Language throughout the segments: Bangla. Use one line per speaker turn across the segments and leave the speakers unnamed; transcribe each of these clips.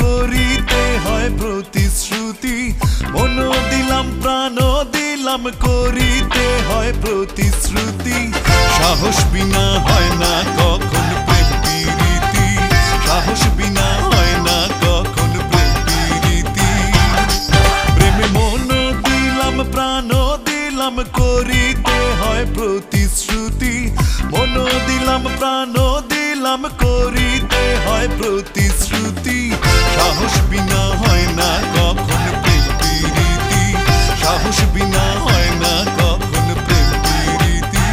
করিতে হয় প্রতিশ্রুতি, মন দিলাম প্রাণ দিলাম করিতে হয় প্রতিশ্রুতি। সাহস বিনা হয় না কখন প্রেম প্রীতি, সাহস বিনা হয় না কখন প্রেম প্রীতি। প্রেমে মন দিলাম প্রাণ দিলাম করিতে হয় প্রতিশ্রুতি, মন দিলাম প্রাণ দিলাম করিতে হয় প্রতিশ্রুতি। সাহস বিনা হয় না কখন প্রেম প্রীতি, সাহস বিনা হয় না কখন প্রেম প্রীতি।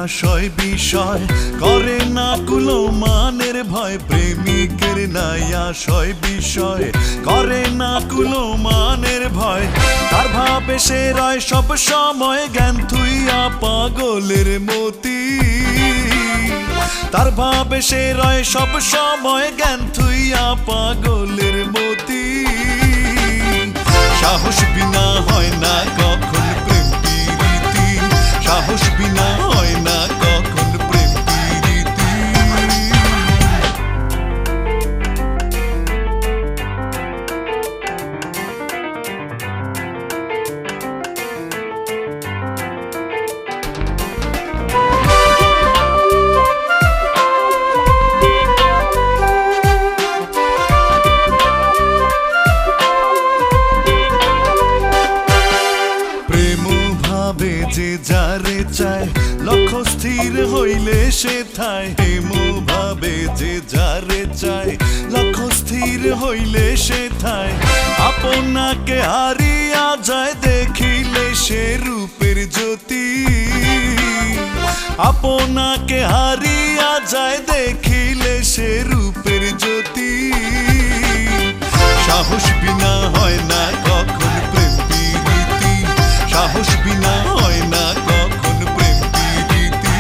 আশয় বিষয় করে না কুলো মানের ভয়, প্রেমিকের নাই আশয় বিষয় করে না কুলো মানের ভয়। তার ভাবে সে রয় সব সময় জ্ঞান থুইয়া পাগলের মতি, তার ভাবে সে রয় সব সময় জ্ঞান থুইয়া পাগলের মতি। সাহস বিনা হয় না কখন প্রেম প্রীতি, সাহস বিনা হয় না কখন প্রেম প্রীতি। যে যারে চায় লক্ষ্য স্থির হইলে সে থায়, প্রেম ভাবে যে যারে চায় লক্ষ্য স্থির হইলে সে থায়। আপনাকে হারিয়া যায় দেখিলে সে রূপের জ্যোতি, আপনাকে হারিয়া যায় দেখিলে সে রূপের জ্যোতি। সাহস বিনা হয় না কখন প্রেম প্রীতি, সাহস বিনা হয় না কখন প্রেম প্রীতি।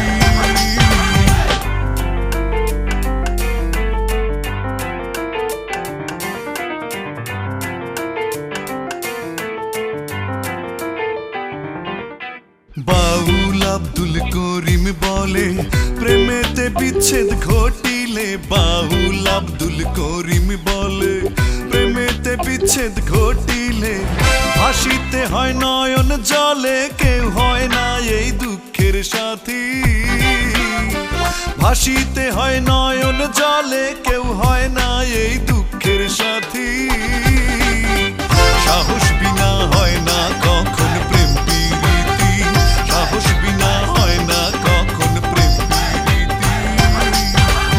বাউল আব্দুল করিম বলে প্রেমেতে বিচ্ছেদ ঘটিলে, বাউল আব্দুল করিম বলে প্রেমেতে বিচ্ছেদ ঘটিলে ভাসিতে হয় নয়ন জলে, কেউ হয় না এই দুঃখের সাথী। ভাসিতে হয় নয়ন জলে কেউ হয় না এই দুঃখের সাথী। সাহস বিনা হয় না কখন প্রেম প্রীতি, সাহস বিনা হয় না কখন প্রেম প্রীতি।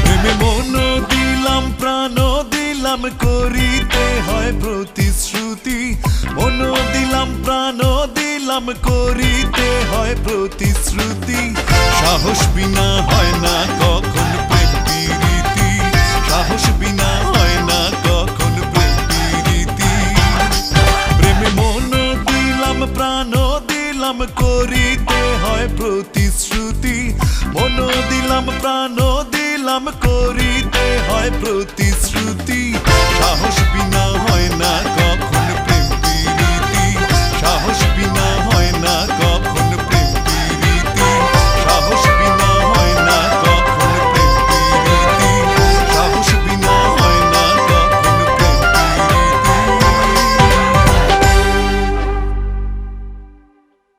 প্রেমে মন দিলাম প্রাণ দিলাম করিতে হয় প্রতিশ্রুতি, মন দিলাম প্রাণ দিলাম করিতে হয় প্রতিশ্রুতি। সাহস বিনা হয় না কখন প্রেম প্রীতি, সাহস বিনা হয় না কখন প্রেম প্রীতি। প্রেমে মন দিলাম প্রাণ দিলাম করিতে হয় প্রতি